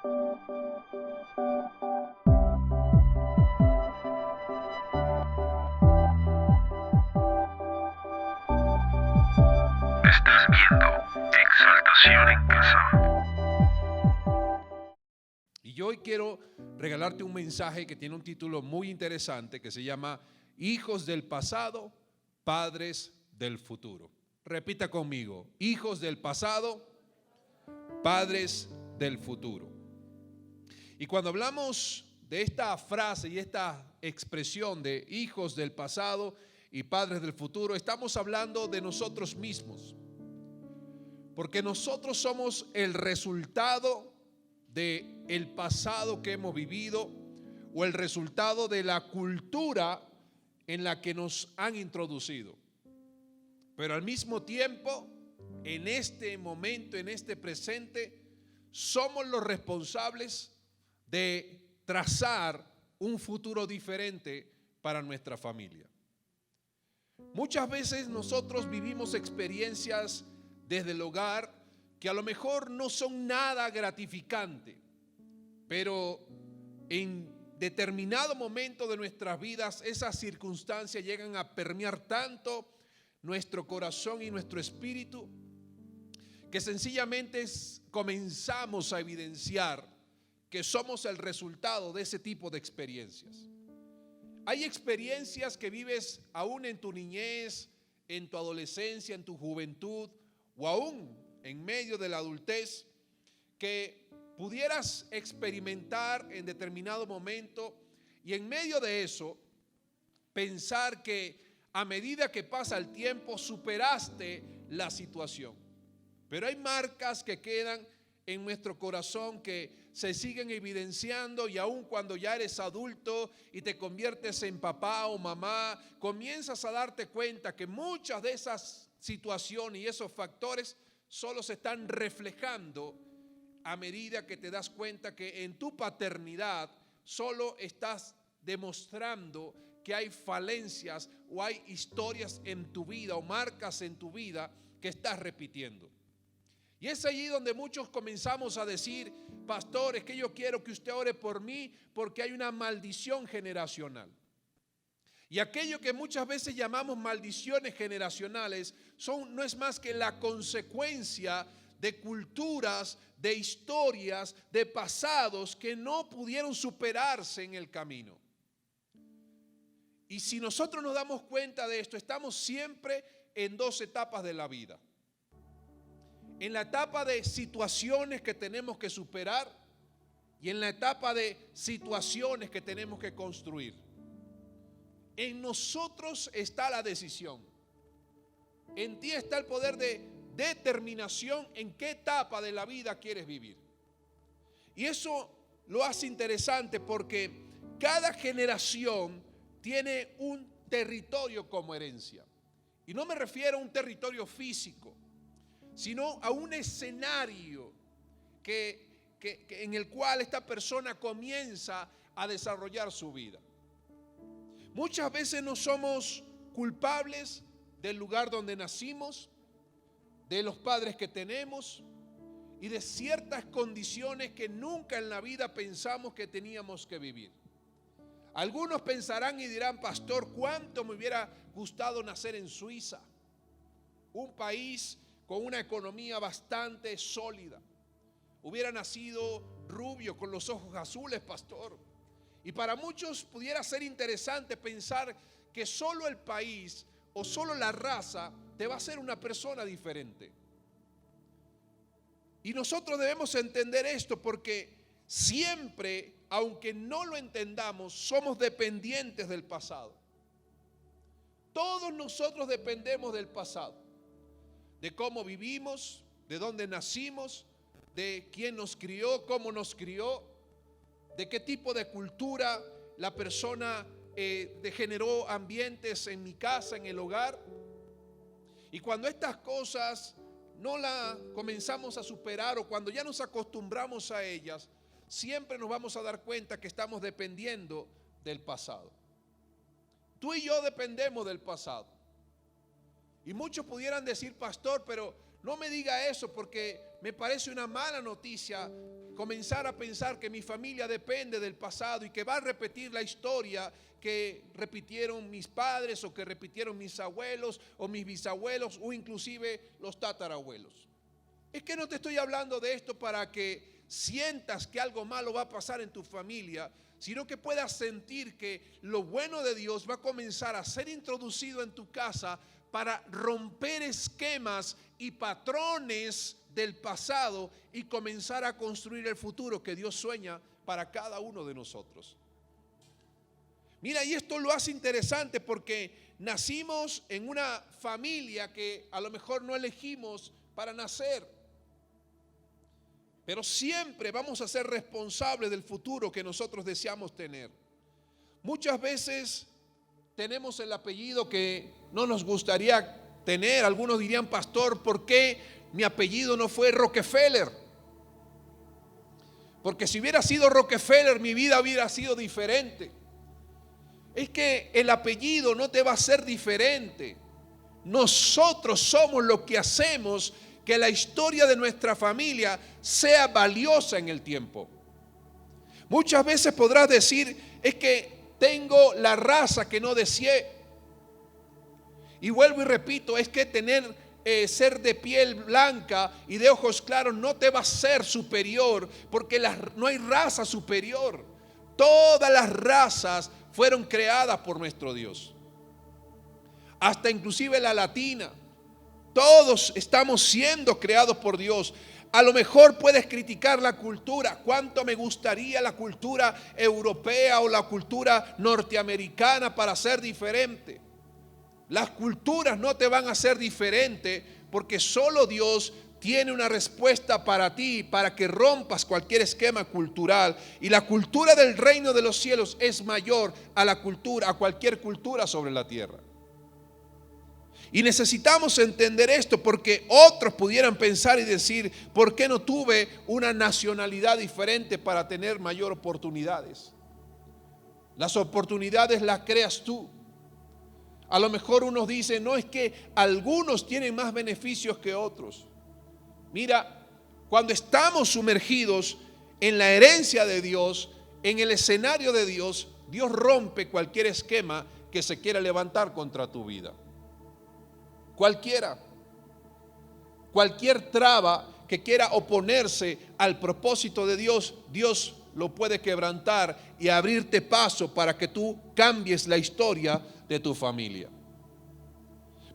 Estás viendo Exaltación en Casa. Y yo hoy quiero regalarte un mensaje que tiene un título muy interesante que se llama Hijos del pasado, padres del futuro. Repita conmigo, hijos del pasado, padres del futuro. Y cuando hablamos de esta frase y esta expresión de hijos del pasado y padres del futuro, estamos hablando de nosotros mismos. Porque nosotros somos el resultado del pasado que hemos vivido o el resultado de la cultura en la que nos han introducido. Pero al mismo tiempo, en este momento, en este presente, somos los responsables de trazar un futuro diferente para nuestra familia. Muchas veces nosotros vivimos experiencias desde el hogar que a lo mejor no son nada gratificante, pero en determinado momento de nuestras vidas esas circunstancias llegan a permear tanto nuestro corazón y nuestro espíritu que sencillamente comenzamos a evidenciar que somos el resultado de ese tipo de experiencias. Hay experiencias que vives aún en tu niñez, en tu adolescencia, en tu juventud o aún en medio de la adultez que pudieras experimentar en determinado momento y en medio de eso pensar que a medida que pasa el tiempo superaste la situación. Pero hay marcas que quedan en nuestro corazón que se siguen evidenciando y aun cuando ya eres adulto y te conviertes en papá o mamá, comienzas a darte cuenta que muchas de esas situaciones y esos factores solo se están reflejando a medida que te das cuenta que en tu paternidad solo estás demostrando que hay falencias o hay historias en tu vida o marcas en tu vida que estás repitiendo. Y es allí donde muchos comenzamos a decir: pastor, es que yo quiero que usted ore por mí porque hay una maldición generacional. Y aquello que muchas veces llamamos maldiciones generacionales no es más que la consecuencia de culturas, de historias, de pasados que no pudieron superarse en el camino. Y si nosotros nos damos cuenta de esto, estamos siempre en dos etapas de la vida. En la etapa de situaciones que tenemos que superar y en la etapa de situaciones que tenemos que construir. En nosotros está la decisión. En ti está el poder de determinación en qué etapa de la vida quieres vivir. Y eso lo hace interesante porque cada generación tiene un territorio como herencia. Y no me refiero a un territorio físico, sino a un escenario en el cual esta persona comienza a desarrollar su vida. Muchas veces no somos culpables del lugar donde nacimos, de los padres que tenemos y de ciertas condiciones que nunca en la vida pensamos que teníamos que vivir. Algunos pensarán y dirán: pastor, ¿cuánto me hubiera gustado nacer en Suiza? Un país con una economía bastante sólida. Hubiera nacido rubio con los ojos azules, pastor. Y para muchos pudiera ser interesante pensar que solo el país o solo la raza te va a hacer una persona diferente. Y nosotros debemos entender esto porque siempre, aunque no lo entendamos, somos dependientes del pasado. Todos nosotros dependemos del pasado, de cómo vivimos, de dónde nacimos, de quién nos crió, cómo nos crió, de qué tipo de cultura la persona generó ambientes en mi casa, en el hogar. Y cuando estas cosas no las comenzamos a superar o cuando ya nos acostumbramos a ellas, siempre nos vamos a dar cuenta que estamos dependiendo del pasado. Tú y yo dependemos del pasado. Y muchos pudieran decir: pastor, pero no me diga eso porque me parece una mala noticia comenzar a pensar que mi familia depende del pasado y que va a repetir la historia que repitieron mis padres o que repitieron mis abuelos o mis bisabuelos o inclusive los tatarabuelos. Es que no te estoy hablando de esto para que sientas que algo malo va a pasar en tu familia, sino que puedas sentir que lo bueno de Dios va a comenzar a ser introducido en tu casa para romper esquemas y patrones del pasado y comenzar a construir el futuro que Dios sueña para cada uno de nosotros. Mira, y esto lo hace interesante porque nacimos en una familia que a lo mejor no elegimos para nacer, pero siempre vamos a ser responsables del futuro que nosotros deseamos tener. Muchas veces tenemos el apellido que no nos gustaría tener. Algunos dirían: pastor, ¿por qué mi apellido no fue Rockefeller? Porque si hubiera sido Rockefeller, mi vida hubiera sido diferente. Es que el apellido no te va a ser diferente. Nosotros somos lo que hacemos que la historia de nuestra familia sea valiosa en el tiempo. Muchas veces podrás decir: es que tengo la raza que no deseé. Y vuelvo y repito, es que ser de piel blanca y de ojos claros no te va a ser superior, porque no hay raza superior. Todas las razas fueron creadas por nuestro Dios, hasta inclusive la latina. Todos estamos siendo creados por Dios. A lo mejor puedes criticar la cultura. ¿Cuánto me gustaría la cultura europea o la cultura norteamericana para ser diferente? Las culturas no te van a ser diferente, porque solo Dios tiene una respuesta para ti, para que rompas cualquier esquema cultural. Y la cultura del reino de los cielos es mayor a cualquier cultura sobre la tierra. Y necesitamos entender esto, porque otros pudieran pensar y decir: ¿por qué no tuve una nacionalidad diferente para tener mayor oportunidades? Las oportunidades las creas tú. A lo mejor unos dicen: no, es que algunos tienen más beneficios que otros. Mira, cuando estamos sumergidos en la herencia de Dios, en el escenario de Dios, Dios rompe cualquier esquema que se quiera levantar contra tu vida. Cualquier traba que quiera oponerse al propósito de Dios, Dios lo puede quebrantar y abrirte paso para que tú cambies la historia de tu familia.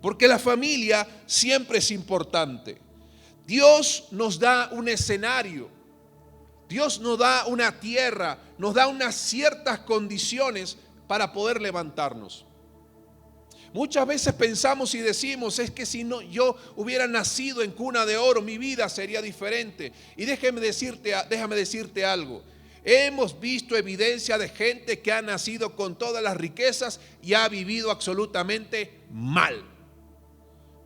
Porque la familia siempre es importante. Dios nos da un escenario, Dios nos da una tierra, nos da unas ciertas condiciones para poder levantarnos. Muchas veces pensamos y decimos: es que si no, yo hubiera nacido en cuna de oro, mi vida sería diferente. Y déjame decirte algo. Hemos visto evidencia de gente que ha nacido con todas las riquezas y ha vivido absolutamente mal.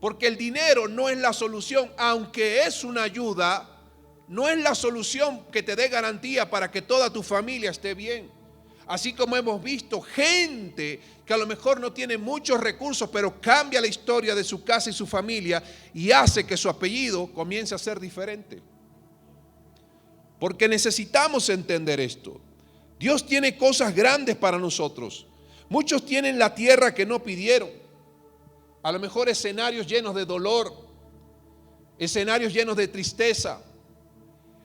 Porque el dinero no es la solución, aunque es una ayuda, no es la solución que te dé garantía para que toda tu familia esté bien. Así como hemos visto gente que a lo mejor no tiene muchos recursos, pero cambia la historia de su casa y su familia y hace que su apellido comience a ser diferente. Porque necesitamos entender esto. Dios tiene cosas grandes para nosotros. Muchos tienen la tierra que no pidieron. A lo mejor escenarios llenos de dolor, escenarios llenos de tristeza,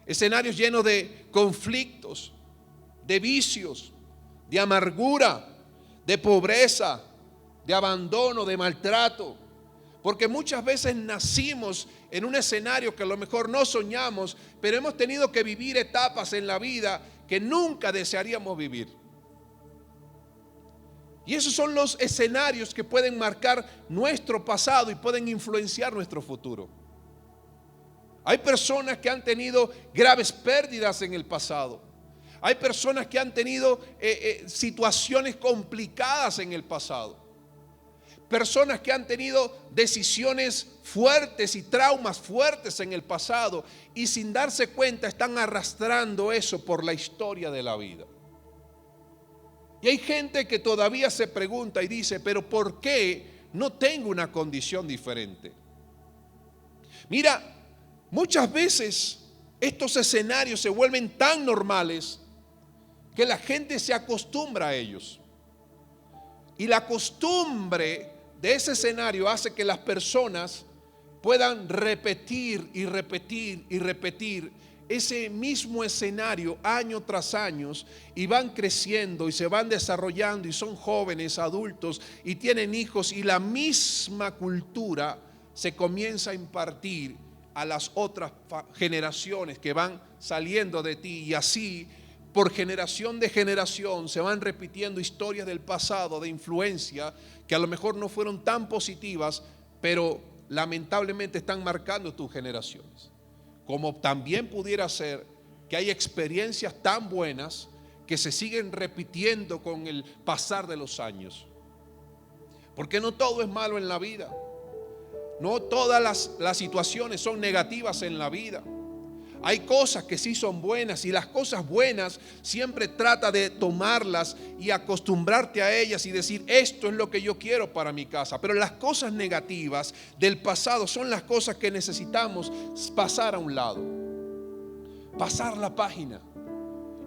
escenarios llenos de conflictos, de vicios, de amargura, de pobreza, de abandono, de maltrato. Porque muchas veces nacimos en un escenario que a lo mejor no soñamos, pero hemos tenido que vivir etapas en la vida que nunca desearíamos vivir. Y esos son los escenarios que pueden marcar nuestro pasado y pueden influenciar nuestro futuro. Hay personas que han tenido graves pérdidas en el pasado. Hay personas que han tenido situaciones complicadas en el pasado. Personas que han tenido decisiones fuertes y traumas fuertes en el pasado y sin darse cuenta están arrastrando eso por la historia de la vida. Y hay gente que todavía se pregunta y dice: pero ¿por qué no tengo una condición diferente? Mira, Muchas veces estos escenarios se vuelven tan normales que la gente se acostumbra a ellos. Y la costumbre de ese escenario hace que las personas puedan repetir y repetir y repetir ese mismo escenario año tras año, y van creciendo y se van desarrollando y son jóvenes, adultos y tienen hijos, y la misma cultura se comienza a impartir a las otras generaciones que van saliendo de ti, y así por generación de generación se van repitiendo historias del pasado de influencia que a lo mejor no fueron tan positivas, pero lamentablemente están marcando tus generaciones. Como también pudiera ser que hay experiencias tan buenas que se siguen repitiendo con el pasar de los años. Porque no todo es malo en la vida. No todas las situaciones son negativas en la vida. Hay cosas que sí son buenas, y las cosas buenas siempre trata de tomarlas y acostumbrarte a ellas y decir, esto es lo que yo quiero para mi casa. Pero las cosas negativas del pasado son las cosas que necesitamos pasar a un lado, pasar la página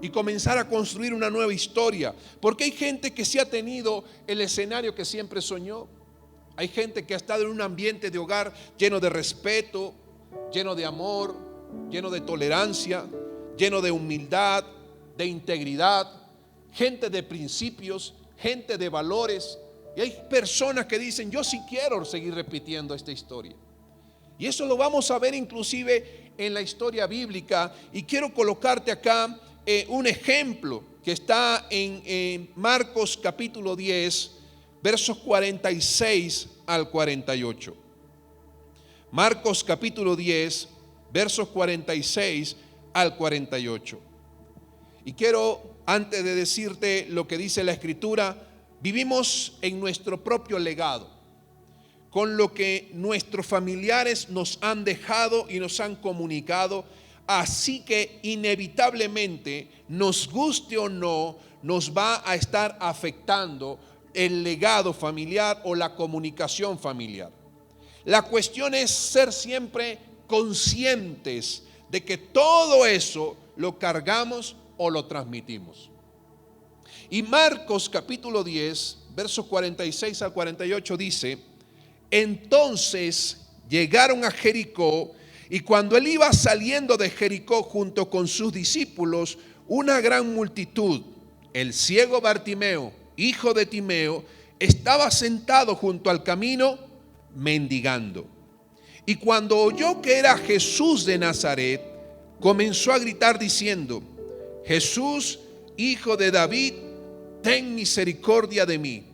y comenzar a construir una nueva historia. Porque hay gente que sí ha tenido el escenario que siempre soñó. Hay gente que ha estado en un ambiente de hogar lleno de respeto, lleno de amor, lleno de tolerancia, lleno de humildad, de integridad, gente de principios, gente de valores. Y hay personas que dicen, yo sí quiero seguir repitiendo esta historia. Y eso lo vamos a ver inclusive en la historia bíblica. Y quiero colocarte acá un ejemplo que está en Marcos capítulo 10, versos 46 al 48. Marcos capítulo 10, versos 46 al 48. Y quiero, antes de decirte lo que dice la Escritura, vivimos en nuestro propio legado, con lo que nuestros familiares nos han dejado y nos han comunicado. Así que inevitablemente, nos guste o no, nos va a estar afectando el legado familiar o la comunicación familiar. La cuestión es ser siempre conscientes de que todo eso lo cargamos o lo transmitimos. Y Marcos capítulo 10, versos 46 al 48 dice, entonces llegaron a Jericó, y cuando él iba saliendo de Jericó junto con sus discípulos, una gran multitud, el ciego Bartimeo, hijo de Timeo, estaba sentado junto al camino mendigando. Y cuando oyó que era Jesús de Nazaret, comenzó a gritar diciendo, Jesús, hijo de David, ten misericordia de mí.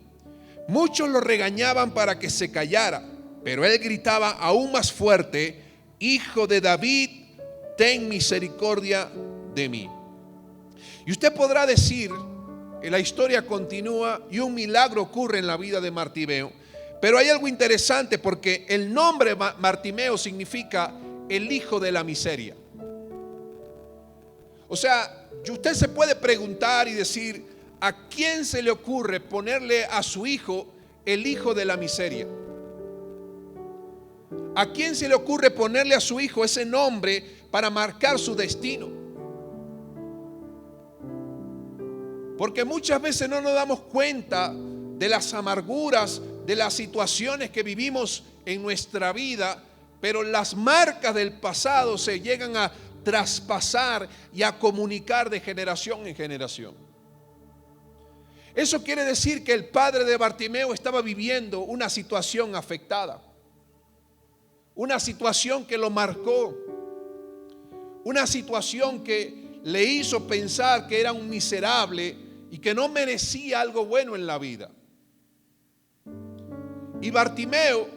Muchos lo regañaban para que se callara, pero él gritaba aún más fuerte, Hijo de David, ten misericordia de mí. Y usted podrá decir, la historia continúa y un milagro ocurre en la vida de Bartimeo. Pero hay algo interesante, porque el nombre Bartimeo significa el hijo de la miseria. O sea, usted se puede preguntar y decir, ¿a quién se le ocurre ponerle a su hijo el hijo de la miseria? ¿A quién se le ocurre ponerle a su hijo ese nombre para marcar su destino? Porque muchas veces no nos damos cuenta de las amarguras, de las situaciones que vivimos en nuestra vida, pero las marcas del pasado se llegan a traspasar y a comunicar de generación en generación. Eso quiere decir que el padre de Bartimeo estaba viviendo una situación afectada, una situación que lo marcó, una situación que le hizo pensar que era un miserable y que no merecía algo bueno en la vida. Y Bartimeo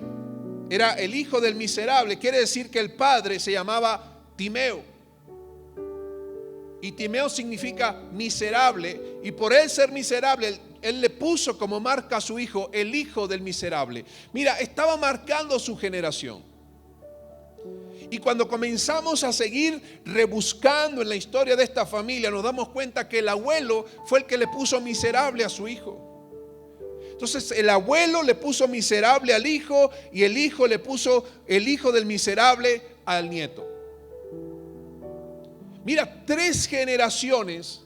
era el hijo del miserable, quiere decir que el padre se llamaba Timeo. Y Timeo significa miserable, y por él ser miserable, él le puso como marca a su hijo el hijo del miserable. Mira, estaba marcando su generación. Y cuando comenzamos a seguir rebuscando en la historia de esta familia, nos damos cuenta que el abuelo fue el que le puso miserable a su hijo. Entonces el abuelo le puso miserable al hijo, y el hijo le puso el hijo del miserable al nieto. Mira, 3 generaciones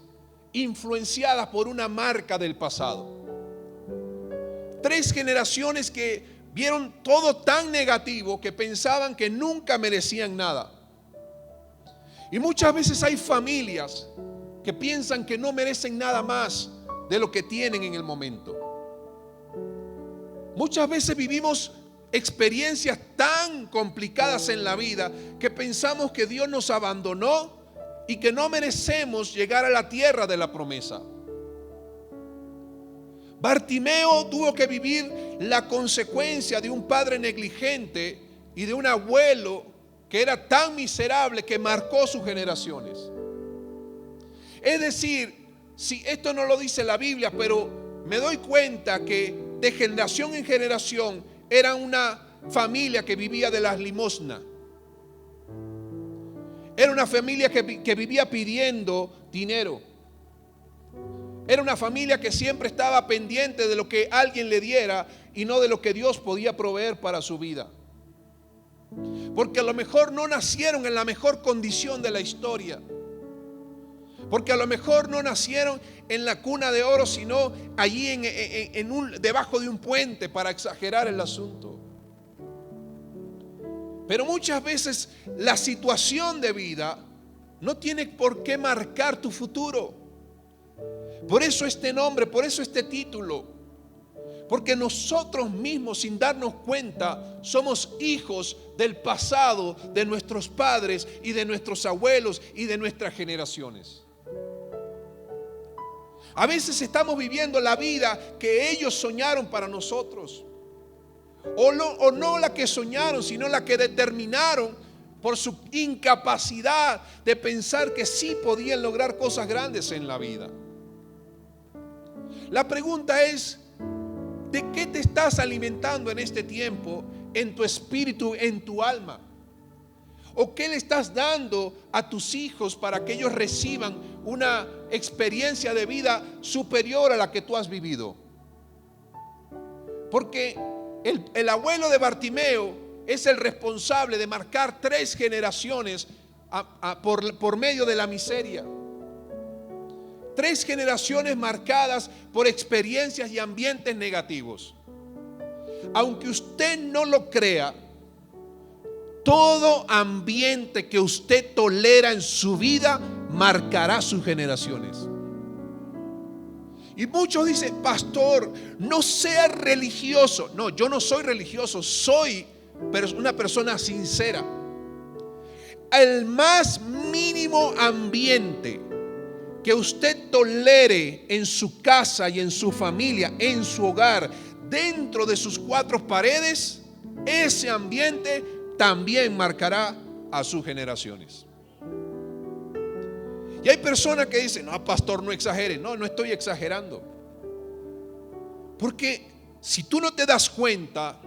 influenciadas por una marca del pasado. 3 generaciones que vieron todo tan negativo que pensaban que nunca merecían nada. Y muchas veces hay familias que piensan que no merecen nada más de lo que tienen en el momento. Muchas veces vivimos experiencias tan complicadas en la vida que pensamos que Dios nos abandonó y que no merecemos llegar a la tierra de la promesa. Bartimeo tuvo que vivir la consecuencia de un padre negligente y de un abuelo que era tan miserable que marcó sus generaciones. Es decir, si esto no lo dice la Biblia, pero me doy cuenta que de generación en generación era una familia que vivía de las limosnas. Era una familia que vivía pidiendo dinero. Era una familia que siempre estaba pendiente de lo que alguien le diera y no de lo que Dios podía proveer para su vida. Porque a lo mejor no nacieron en la mejor condición de la historia. Porque a lo mejor no nacieron en la cuna de oro, sino allí debajo de un puente, para exagerar el asunto. Pero muchas veces la situación de vida no tiene por qué marcar tu futuro. Por eso este nombre, por eso este título. Porque nosotros mismos, sin darnos cuenta, somos hijos del pasado de nuestros padres y de nuestros abuelos y de nuestras generaciones. A veces estamos viviendo la vida que ellos soñaron para nosotros. O no la que soñaron, sino la que determinaron por su incapacidad de pensar que sí podían lograr cosas grandes en la vida. La pregunta es, ¿de qué te estás alimentando en este tiempo, en tu espíritu, en tu alma? ¿O qué le estás dando a tus hijos para que ellos reciban una experiencia de vida superior a la que tú has vivido? Porque el abuelo de Bartimeo es el responsable de marcar 3 generaciones por medio de la miseria. 3 generaciones marcadas por experiencias y ambientes negativos. Aunque usted no lo crea, todo ambiente que usted tolera en su vida marcará sus generaciones. Y muchos dicen, pastor, no sea religioso. No, yo no soy religioso, soy una persona sincera. El más mínimo ambiente que usted tolere en su casa y en su familia, en su hogar, dentro de sus 4 paredes, ese ambiente también marcará a sus generaciones. Y hay personas que dicen, no, pastor, no exagere. No, no estoy exagerando. Porque si tú no te das cuenta,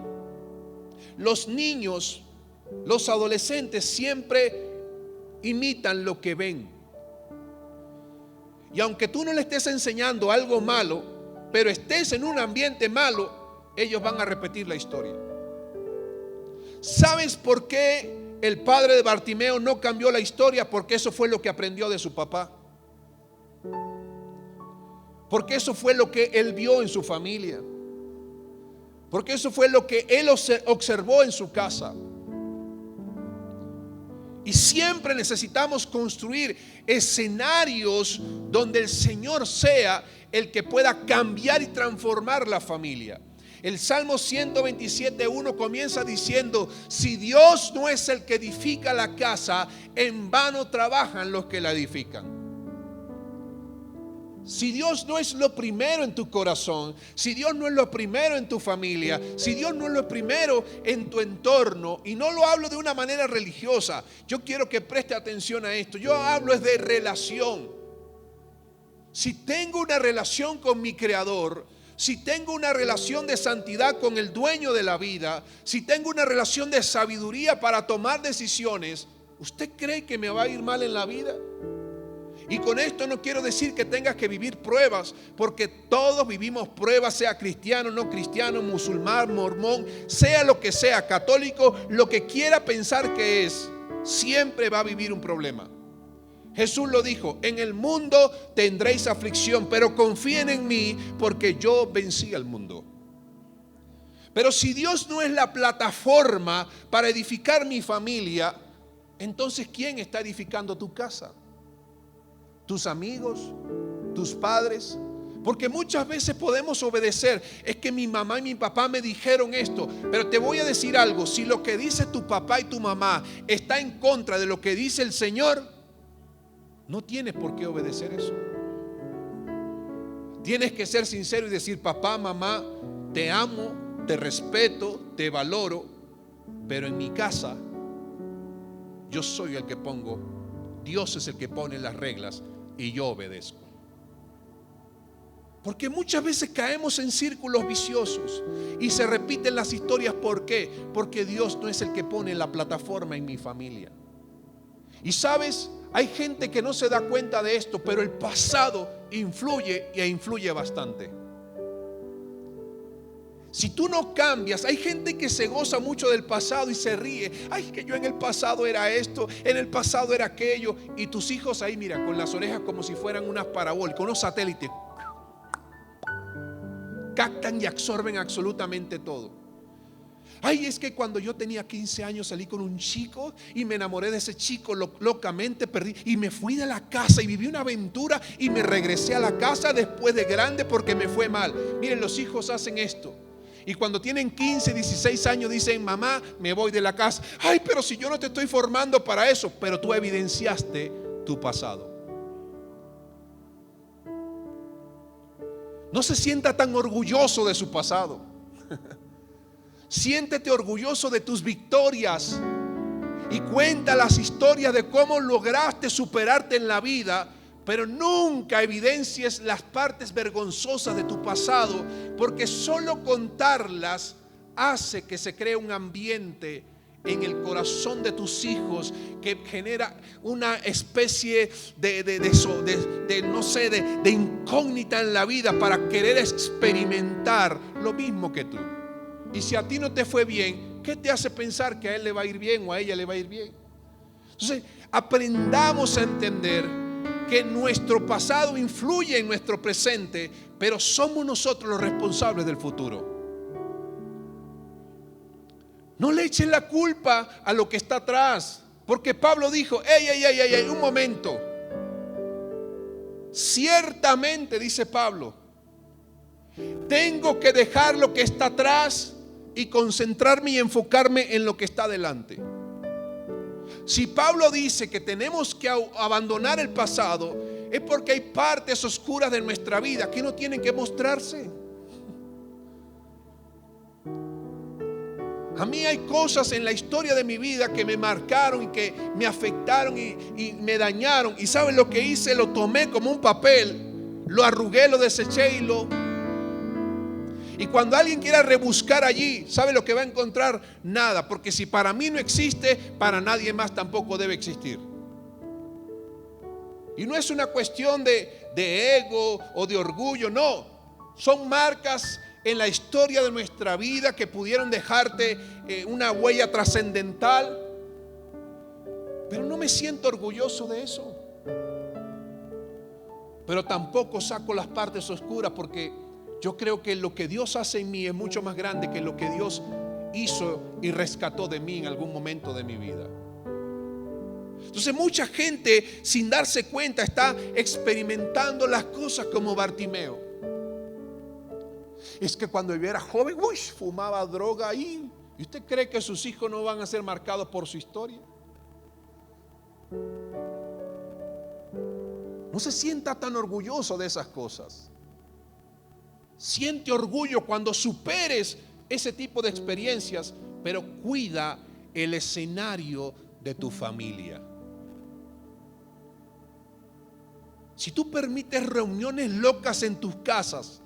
los niños, los adolescentes siempre imitan lo que ven. Y aunque tú no le estés enseñando algo malo, pero estés en un ambiente malo, ellos van a repetir la historia. ¿Sabes por qué el padre de Bartimeo no cambió la historia? Porque eso fue lo que aprendió de su papá. Porque eso fue lo que él vio en su familia. Porque eso fue lo que él observó en su casa. Y siempre necesitamos construir escenarios donde el Señor sea el que pueda cambiar y transformar la familia. El Salmo 127:1 comienza diciendo: si Dios no es el que edifica la casa, en vano trabajan los que la edifican. Si Dios no es lo primero en tu corazón, si Dios no es lo primero en tu familia, si Dios no es lo primero en tu entorno, y no lo hablo de una manera religiosa, yo quiero que preste atención a esto, yo hablo es de relación. Si tengo una relación con mi Creador, si tengo una relación de santidad con el dueño de la vida, si tengo una relación de sabiduría para tomar decisiones, ¿usted cree que me va a ir mal en la vida? Y con esto no quiero decir que tengas que vivir pruebas, porque todos vivimos pruebas, sea cristiano, no cristiano, musulmán, mormón, sea lo que sea, católico, lo que quiera pensar que es, siempre va a vivir un problema. Jesús lo dijo: en el mundo tendréis aflicción, pero confíen en mí porque yo vencí al mundo. Pero si Dios no es la plataforma para edificar mi familia, entonces ¿quién está edificando tu casa? ¿Tus amigos? ¿Tus padres? Porque muchas veces podemos obedecer. Es que mi mamá y mi papá me dijeron esto. Pero te voy a decir algo: si lo que dice tu papá y tu mamá está en contra de lo que dice el Señor, no tienes por qué obedecer eso. Tienes que ser sincero y decir: papá, mamá, te amo, te respeto, te valoro, pero en mi casa yo soy el que pongo, Dios es el que pone las reglas y yo obedezco. Porque muchas veces caemos en círculos viciosos y se repiten las historias. ¿Por qué? Porque Dios no es el que pone la plataforma en mi familia. Y sabes, hay gente que no se da cuenta de esto, pero el pasado influye e influye bastante. Si tú no cambias, hay gente que se goza mucho del pasado y se ríe. Ay, que yo en el pasado era esto, en el pasado era aquello. Y tus hijos ahí, mira, con las orejas como si fueran unas parabólicas, unos satélites. Captan y absorben absolutamente todo. Ay, es que cuando yo tenía 15 años salí con un chico y me enamoré de ese chico locamente, perdí y me fui de la casa y viví una aventura y me regresé a la casa después de grande porque me fue mal. Miren, los hijos hacen esto. Y cuando tienen 15, 16 años dicen: mamá, me voy de la casa. Ay, pero si yo no te estoy formando para eso. Pero tú evidenciaste tu pasado. No se sienta tan orgulloso de su pasado. Siéntete orgulloso de tus victorias y cuenta las historias de cómo lograste superarte en la vida, pero nunca evidencies las partes vergonzosas de tu pasado, porque solo contarlas hace que se cree un ambiente en el corazón de tus hijos que genera una especie de incógnita en la vida para querer experimentar lo mismo que tú. Y si a ti no te fue bien, ¿qué te hace pensar que a él le va a ir bien o a ella le va a ir bien? Entonces, aprendamos a entender que nuestro pasado influye en nuestro presente, pero somos nosotros los responsables del futuro. No le echen la culpa a lo que está atrás, porque Pablo dijo: ey, un momento. Ciertamente, dice Pablo, tengo que dejar lo que está atrás y concentrarme y enfocarme en lo que está adelante. Si Pablo dice que tenemos que abandonar el pasado, es porque hay partes oscuras de nuestra vida que no tienen que mostrarse. A mí hay cosas en la historia de mi vida que me marcaron y que me afectaron y me dañaron. ¿Y saben lo que hice? Lo tomé como un papel, lo arrugué, lo deseché y cuando alguien quiera rebuscar allí, ¿sabe lo que va a encontrar? Nada, porque si para mí no existe, para nadie más tampoco debe existir. Y no es una cuestión de ego o de orgullo, no. Son marcas en la historia de nuestra vida que pudieron dejarte una huella trascendental. Pero no me siento orgulloso de eso. Pero tampoco saco las partes oscuras, porque yo creo que lo que Dios hace en mí es mucho más grande que lo que Dios hizo y rescató de mí en algún momento de mi vida. Entonces mucha gente, sin darse cuenta, está experimentando las cosas como Bartimeo. Es que cuando yo era joven, fumaba droga ahí. ¿Y usted cree que sus hijos no van a ser marcados por su historia? No se sienta tan orgulloso de esas cosas. Siente orgullo cuando superes ese tipo de experiencias, pero cuida el escenario de tu familia. Si tú permites reuniones locas en tus casas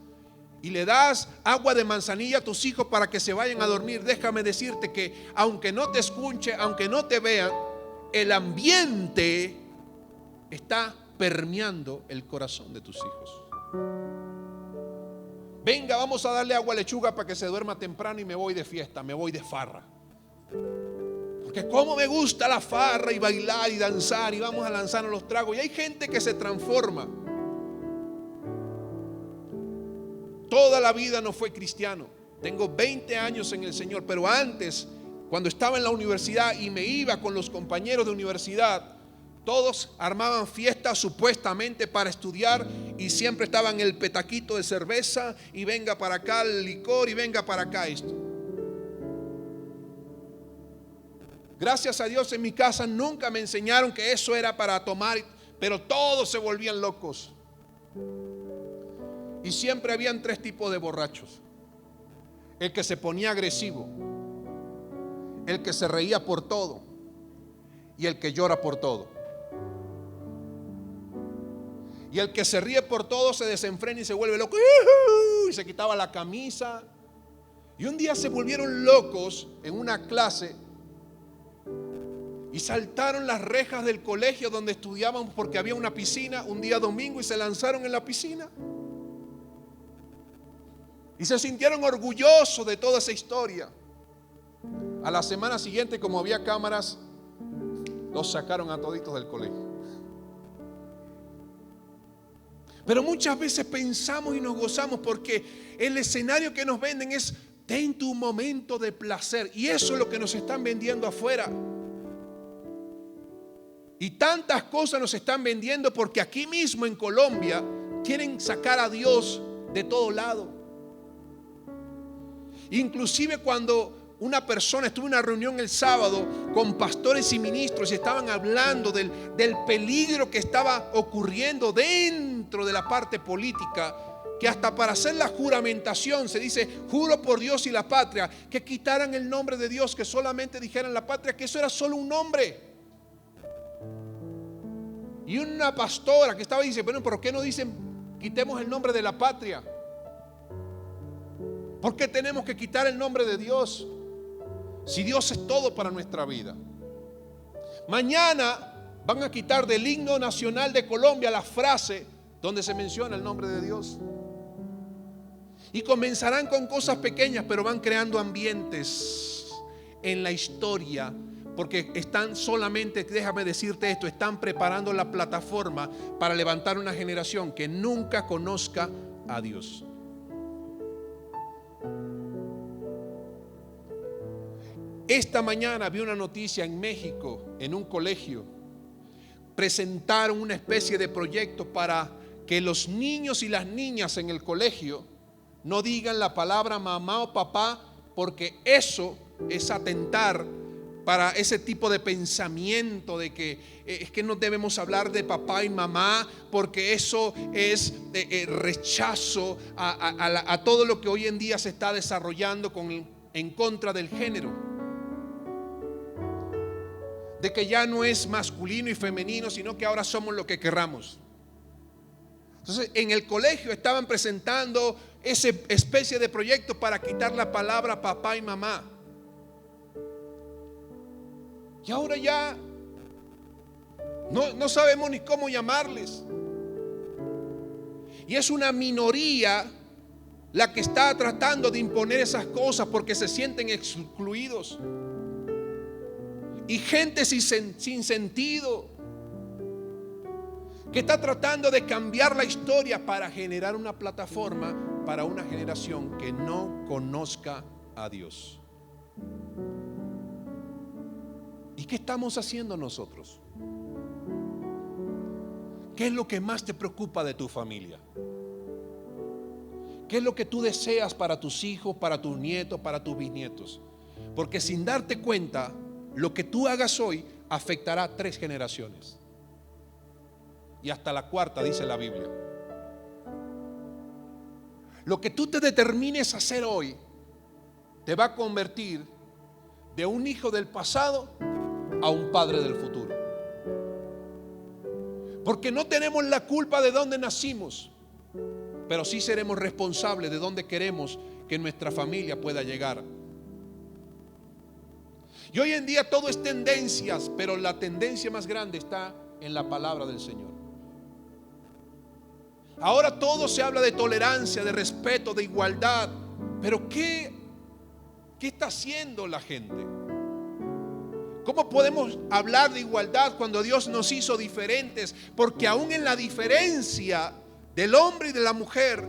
y le das agua de manzanilla a tus hijos para que se vayan a dormir, déjame decirte que aunque no te escuche, aunque no te vean, el ambiente está permeando el corazón de tus hijos. Venga, vamos a darle agua a lechuga para que se duerma temprano y me voy de fiesta, me voy de farra. Porque como me gusta la farra y bailar y danzar y vamos a lanzarnos los tragos. Y hay gente que se transforma. Toda la vida no fue cristiano. Tengo 20 años en el Señor, pero antes, cuando estaba en la universidad y me iba con los compañeros de universidad, todos armaban fiestas supuestamente para estudiar y siempre estaban el petaquito de cerveza y venga para acá el licor y venga para acá esto. Gracias a Dios en mi casa nunca me enseñaron que eso era para tomar, pero todos se volvían locos. Y siempre habían 3 tipos de borrachos: el que se ponía agresivo, el que se reía por todo y el que llora por todo. Y el que se ríe por todo se desenfrena y se vuelve loco y se quitaba la camisa. Y un día se volvieron locos en una clase y saltaron las rejas del colegio donde estudiaban, porque había una piscina un día domingo, y se lanzaron en la piscina. Y se sintieron orgullosos de toda esa historia. A la semana siguiente, como había cámaras, los sacaron a toditos del colegio. Pero muchas veces pensamos y nos gozamos porque el escenario que nos venden es: ten tu momento de placer. Y eso es lo que nos están vendiendo afuera. Y tantas cosas nos están vendiendo porque aquí mismo en Colombia quieren sacar a Dios de todo lado. Inclusive cuando una persona, estuve en una reunión el sábado con pastores y ministros y estaban hablando del peligro que estaba ocurriendo dentro de la parte política, que hasta para hacer la juramentación se dice: juro por Dios y la patria, que quitaran el nombre de Dios, que solamente dijeran la patria, que eso era solo un nombre. Y una pastora que estaba dice: bueno, ¿por qué no dicen quitemos el nombre de la patria? ¿Por qué tenemos que quitar el nombre de Dios si Dios es todo para nuestra vida? Mañana van a quitar del himno nacional de Colombia la frase donde se menciona el nombre de Dios. Y comenzarán con cosas pequeñas, pero van creando ambientes en la historia, porque están solamente, déjame decirte esto, están preparando la plataforma para levantar una generación que nunca conozca a Dios. Esta mañana vi una noticia en México, en un colegio. Presentaron una especie de proyecto para que los niños y las niñas en el colegio no digan la palabra mamá o papá, porque eso es atentar para ese tipo de pensamiento de que es que no debemos hablar de papá y mamá, porque eso es rechazo a todo lo que hoy en día se está desarrollando en contra del género. De que ya no es masculino y femenino, sino que ahora somos lo que querramos. Entonces en el colegio estaban presentando esa especie de proyecto para quitar la palabra papá y mamá. Y ahora ya no sabemos ni cómo llamarles. Y es una minoría la que está tratando de imponer esas cosas porque se sienten excluidos. Y gente sin sentido que está tratando de cambiar la historia para generar una plataforma para una generación que no conozca a Dios. ¿Y qué estamos haciendo nosotros? ¿Qué es lo que más te preocupa de tu familia? ¿Qué es lo que tú deseas para tus hijos, para tus nietos, para tus bisnietos? Porque sin darte cuenta, lo que tú hagas hoy afectará 3 generaciones. Y hasta la 4ª, dice la Biblia. Lo que tú te determines a hacer hoy te va a convertir de un hijo del pasado a un padre del futuro. Porque no tenemos la culpa de dónde nacimos, pero sí seremos responsables de dónde queremos que nuestra familia pueda llegar. Y hoy en día todo es tendencias, pero la tendencia más grande está en la palabra del Señor. Ahora todo se habla de tolerancia, de respeto, de igualdad, pero ¿qué está haciendo la gente? ¿Cómo podemos hablar de igualdad cuando Dios nos hizo diferentes? Porque aún en la diferencia del hombre y de la mujer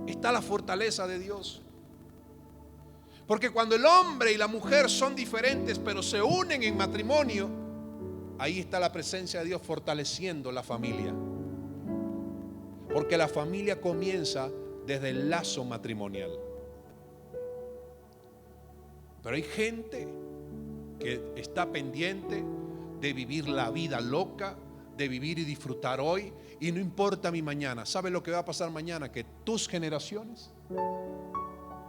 está la fortaleza de Dios. Porque cuando el hombre y la mujer son diferentes pero se unen en matrimonio, ahí está la presencia de Dios fortaleciendo la familia. Porque la familia comienza desde el lazo matrimonial. Pero hay gente que está pendiente de vivir la vida loca, de vivir y disfrutar hoy, y no importa mi mañana. ¿Sabes lo que va a pasar mañana? Que tus generaciones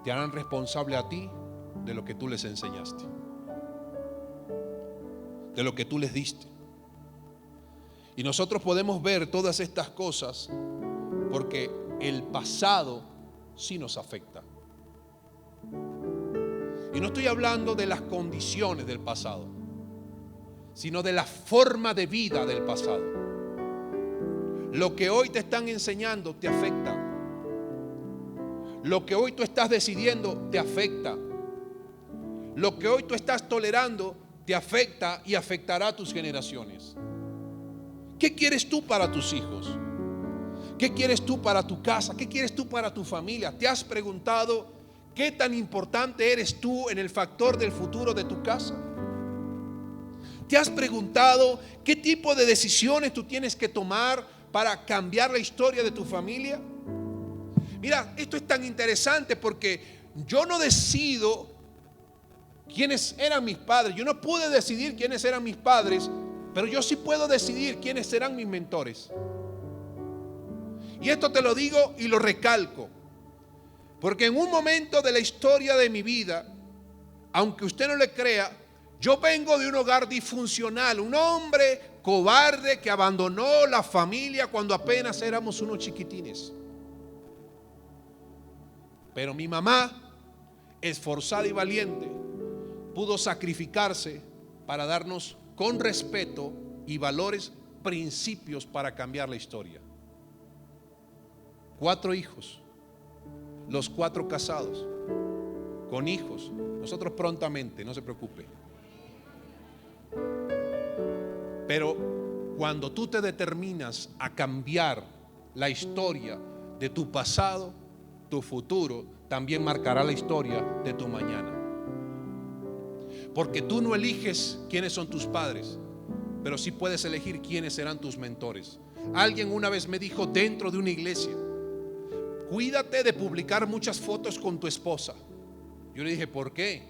te harán responsable a ti de lo que tú les enseñaste, de lo que tú les diste. Y nosotros podemos ver todas estas cosas porque el pasado sí nos afecta. Y no estoy hablando de las condiciones del pasado, sino de la forma de vida del pasado. Lo que hoy te están enseñando te afecta. Lo que hoy tú estás decidiendo te afecta. Lo que hoy tú estás tolerando te afecta y afectará a tus generaciones. ¿Qué quieres tú para tus hijos? ¿Qué quieres tú para tu casa? ¿Qué quieres tú para tu familia? ¿Te has preguntado qué tan importante eres tú en el factor del futuro de tu casa? ¿Te has preguntado qué tipo de decisiones tú tienes que tomar para cambiar la historia de tu familia? Mira, esto es tan interesante porque yo no decido quiénes eran mis padres. Yo no pude decidir quiénes eran mis padres, pero yo sí puedo decidir quiénes serán mis mentores. Y esto te lo digo y lo recalco, porque en un momento de la historia de mi vida, aunque usted no le crea, yo vengo de un hogar disfuncional, un hombre cobarde que abandonó la familia cuando apenas éramos unos chiquitines. Pero mi mamá, esforzada y valiente, pudo sacrificarse para darnos con respeto y valores, principios para cambiar la historia. 4 hijos, los 4 casados, con hijos. Nosotros prontamente, no se preocupe. Pero cuando tú te determinas a cambiar la historia de tu pasado, tu futuro también marcará la historia de tu mañana. Porque tú no eliges quiénes son tus padres, pero sí puedes elegir quiénes serán tus mentores. Alguien una vez me dijo dentro de una iglesia: cuídate de publicar muchas fotos con tu esposa. Yo le dije, ¿por qué?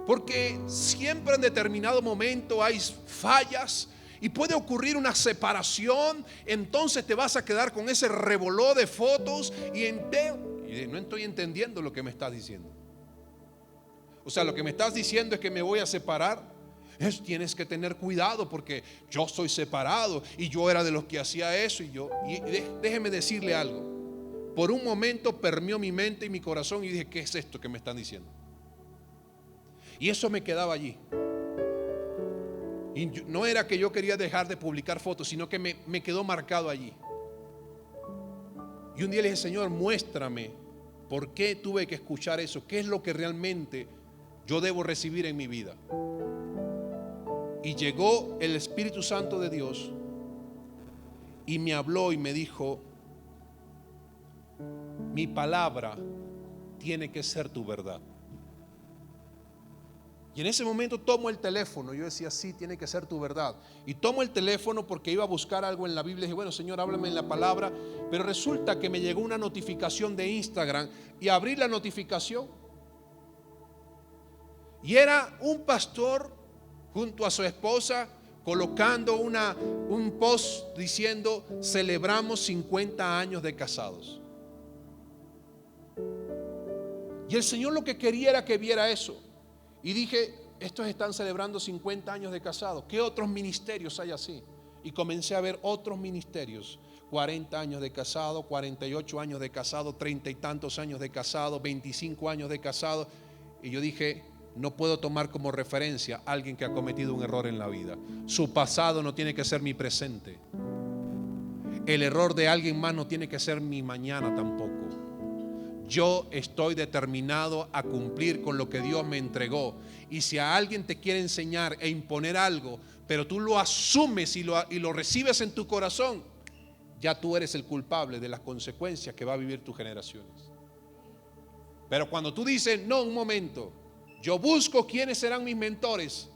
Porque siempre en determinado momento hay fallas y puede ocurrir una separación. Entonces te vas a quedar con ese revoló de fotos y no estoy entendiendo lo que me estás diciendo. O sea, lo que me estás diciendo es que me voy a separar. Tienes que tener cuidado porque yo soy separado y yo era de los que hacía eso. Y déjeme decirle algo. Por un momento permeó mi mente y mi corazón y dije, ¿qué es esto que me están diciendo? Y eso me quedaba allí. Y no era que yo quería dejar de publicar fotos, sino que me quedó marcado allí. Y un día le dije, Señor, muéstrame por qué tuve que escuchar eso, qué es lo que realmente yo debo recibir en mi vida. Y llegó el Espíritu Santo de Dios y me habló y me dijo, mi palabra tiene que ser tu verdad. Y en ese momento tomo el teléfono. Yo decía, sí, tiene que ser tu verdad. Y tomo el teléfono porque iba a buscar algo en la Biblia. Y dije, bueno, Señor, háblame en la palabra. Pero resulta que me llegó una notificación de Instagram. Y abrí la notificación. Y era un pastor junto a su esposa colocando un post diciendo, celebramos 50 años de casados. Y el Señor lo que quería era que viera eso. Y dije, estos están celebrando 50 años de casados. ¿Qué otros ministerios hay así? Y comencé a ver otros ministerios. 40 años de casado, 48 años de casado, 30 y tantos años de casado, 25 años de casado. Y yo dije, no puedo tomar como referencia a alguien que ha cometido un error en la vida. Su pasado no tiene que ser mi presente. El error de alguien más no tiene que ser mi mañana tampoco. yo estoy determinado a cumplir con lo que Dios me entregó. Y si a alguien te quiere enseñar e imponer algo, pero tú lo asumes y lo recibes en tu corazón, ya tú eres el culpable de las consecuencias que va a vivir tus generaciones. Pero cuando tú dices, no, un momento, yo busco quiénes serán mis mentores,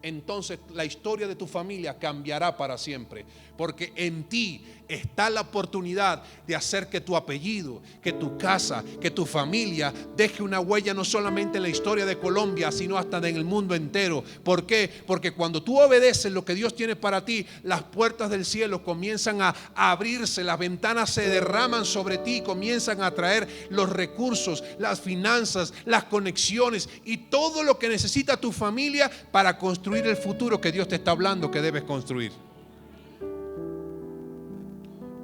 entonces la historia de tu familia cambiará para siempre, porque en ti está la oportunidad de hacer que tu apellido, que tu casa, que tu familia deje una huella no solamente en la historia de Colombia, sino hasta en el mundo entero. ¿Por qué? Porque cuando tú obedeces lo que Dios tiene para ti, las puertas del cielo comienzan a abrirse, las ventanas se derraman sobre ti, comienzan a traer los recursos, las finanzas, las conexiones y todo lo que necesita tu familia para construir el futuro que Dios te está hablando que debes construir.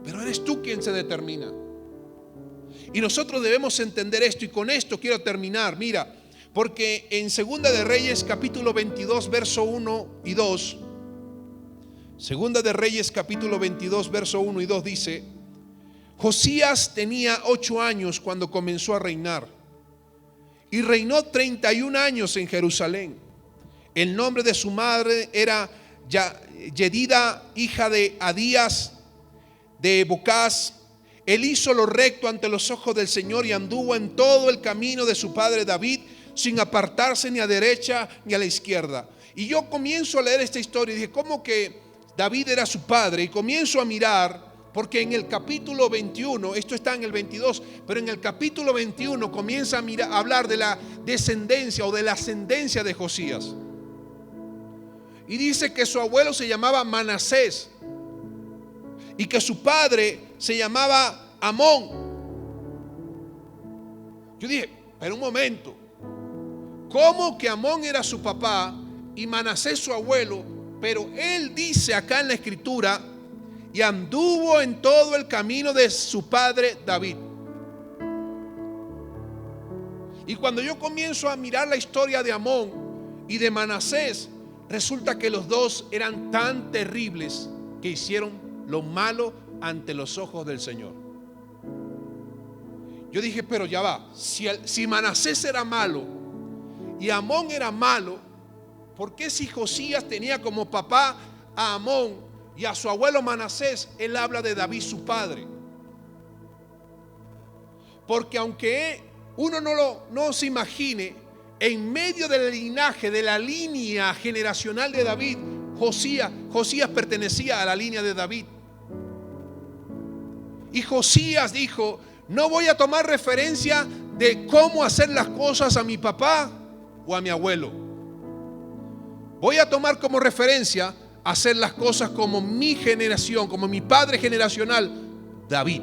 Pero eres tú quien se determina. Y nosotros debemos entender esto, y con esto quiero terminar. Mira, porque en Segunda de Reyes capítulo 22 verso 1 y 2, Segunda de Reyes capítulo 22 verso 1 y 2 dice: Josías tenía 8 años cuando comenzó a reinar, y reinó 31 años en Jerusalén. El nombre de su madre era Yedida, hija de Adías de Bocás. Él hizo lo recto ante los ojos del Señor y anduvo en todo el camino de su padre David, sin apartarse ni a derecha ni a la izquierda. Y yo comienzo a leer esta historia y dije, ¿cómo que David era su padre? Y comienzo a mirar, porque en el capítulo 21, esto está en el 22, pero en el capítulo 21 comienza a hablar de la descendencia o de la ascendencia de Josías. Y dice que su abuelo se llamaba Manasés y que su padre se llamaba Amón. Yo dije, pero un momento, ¿cómo que Amón era su papá y Manasés su abuelo? Pero él dice acá en la escritura, y anduvo en todo el camino de su padre David. Y cuando yo comienzo a mirar la historia de Amón y de Manasés, resulta que los dos eran tan terribles que hicieron lo malo ante los ojos del Señor. Yo dije, pero ya va, si Manasés era malo y Amón era malo, ¿por qué si Josías tenía como papá a Amón y a su abuelo Manasés, él habla de David su padre? Porque aunque uno no se imagine, en medio del linaje, de la línea generacional de David, Josías pertenecía a la línea de David. Y Josías dijo, no voy a tomar referencia de cómo hacer las cosas a mi papá o a mi abuelo. Voy a tomar como referencia hacer las cosas como mi generación, como mi padre generacional, David.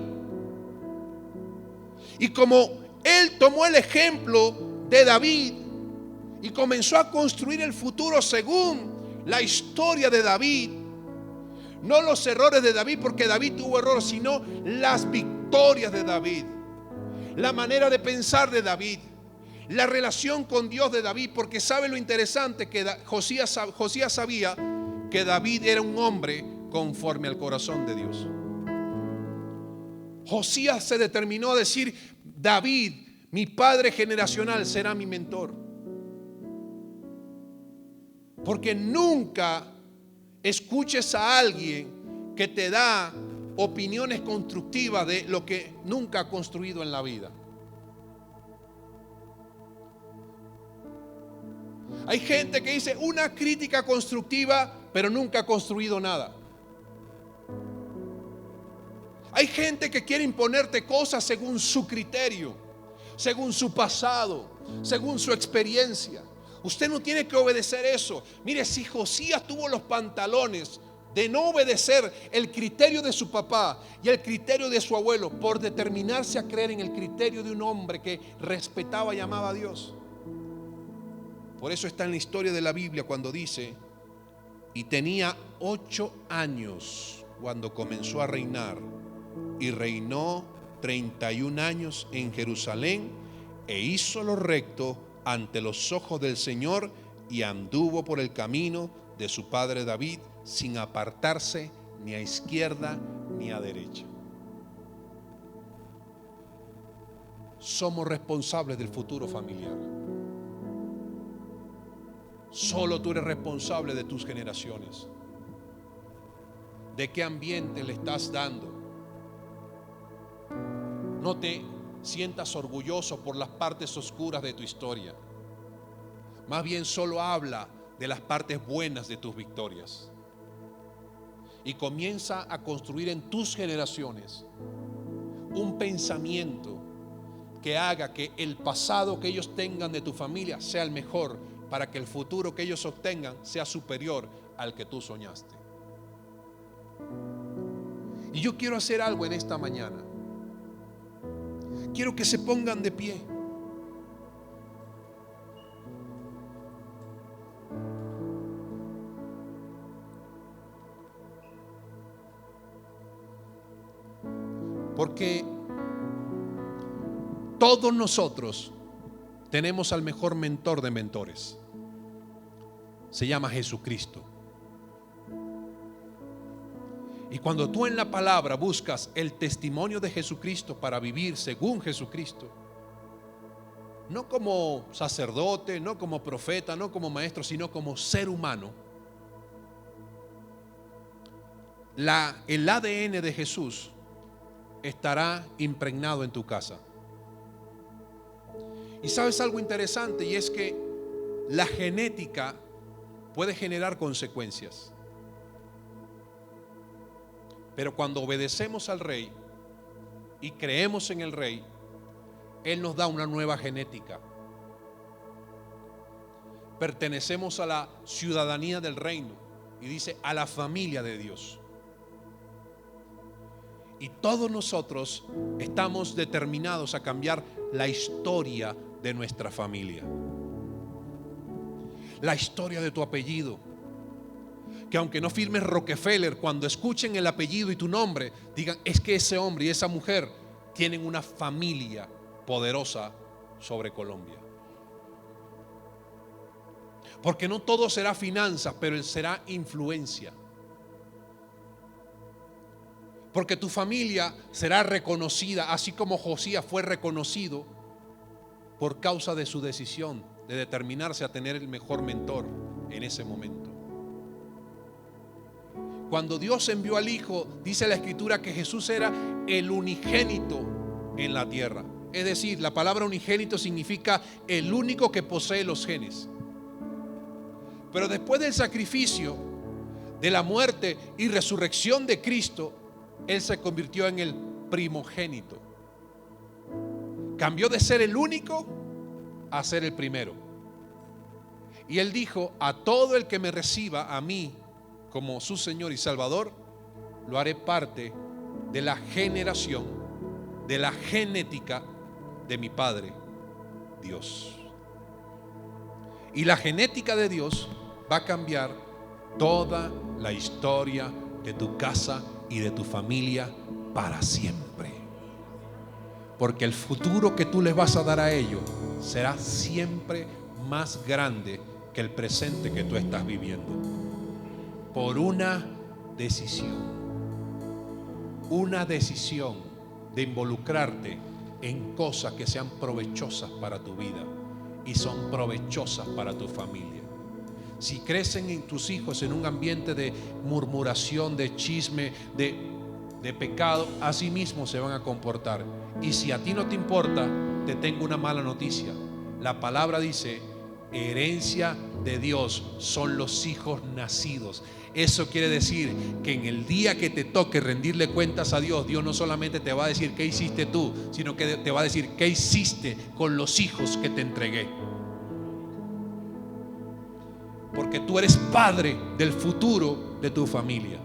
Y como él tomó el ejemplo de David y comenzó a construir el futuro según la historia de David, no los errores de David, porque David tuvo errores, sino las victorias de David, la manera de pensar de David, la relación con Dios de David. Porque sabe lo interesante, que Josías sabía que David era un hombre conforme al corazón de Dios. Josías se determinó a decir, David, mi padre generacional, será mi mentor. Porque nunca escuches a alguien que te da opiniones constructivas de lo que nunca ha construido en la vida. Hay gente que dice una crítica constructiva, pero nunca ha construido nada. Hay gente que quiere imponerte cosas según su criterio, según su pasado, según su experiencia. Usted no tiene que obedecer eso. Mire, si Josías tuvo los pantalones de no obedecer el criterio de su papá y el criterio de su abuelo por determinarse a creer en el criterio de un hombre que respetaba y amaba a Dios. Por eso está en la historia de la Biblia cuando dice, y tenía 8 años cuando comenzó a reinar, y reinó 31 años en Jerusalén, e hizo lo recto ante los ojos del Señor, y anduvo por el camino de su padre David, sin apartarse ni a izquierda ni a derecha. somos responsables del futuro familiar. Solo tú eres responsable de tus generaciones. ¿De qué ambiente le estás dando? No te sientas orgulloso por las partes oscuras de tu historia. Más bien solo habla de las partes buenas de tus victorias. Y comienza a construir en tus generaciones un pensamiento que haga que el pasado que ellos tengan de tu familia sea el mejor, para que el futuro que ellos obtengan sea superior al que tú soñaste. Y yo quiero hacer algo en esta mañana. Quiero que se pongan de pie. Porque todos nosotros tenemos al mejor mentor de mentores. Se llama Jesucristo. Y cuando tú en la palabra buscas el testimonio de Jesucristo para vivir según Jesucristo, no como sacerdote, no como profeta, no como maestro, sino como ser humano, el ADN de Jesús estará impregnado en tu casa. Y sabes algo interesante, y es que la genética puede generar consecuencias. Pero cuando obedecemos al Rey y creemos en el Rey, Él nos da una nueva genética. Pertenecemos a la ciudadanía del reino, y dice a la familia de Dios. Y todos nosotros estamos determinados a cambiar la historia de nuestra familia. La historia de tu apellido. Que aunque no firmes Rockefeller, cuando escuchen el apellido y tu nombre, digan, es que ese hombre y esa mujer tienen una familia poderosa sobre Colombia. Porque no todo será finanzas, pero será influencia. Porque tu familia será reconocida, así como Josías fue reconocido por causa de su decisión de determinarse a tener el mejor mentor en ese momento. Cuando Dios envió al Hijo, dice la Escritura que Jesús era el unigénito en la tierra. Es decir, la palabra unigénito significa el único que posee los genes. Pero después del sacrificio, de la muerte y resurrección de Cristo, Él se convirtió en el primogénito. Cambió de ser el único a ser el primero. Y Él dijo, a todo el que me reciba a mí como su Señor y Salvador, lo haré parte de la generación, de la genética de mi Padre Dios. Y la genética de Dios va a cambiar toda la historia de tu casa y de tu familia para siempre. Porque el futuro que tú les vas a dar a ellos será siempre más grande que el presente que tú estás viviendo. Por una decisión de involucrarte en cosas que sean provechosas para tu vida y son provechosas para tu familia. Si crecen en tus hijos en un ambiente de murmuración, de chisme, de pecado, así mismo se van a comportar. Y si a ti no te importa, te tengo una mala noticia. La palabra dice, herencia de Dios son los hijos nacidos. Eso quiere decir que en el día que te toque rendirle cuentas a Dios, Dios no solamente te va a decir qué hiciste tú, sino que te va a decir qué hiciste con los hijos que te entregué. Porque tú eres padre del futuro de tu familia.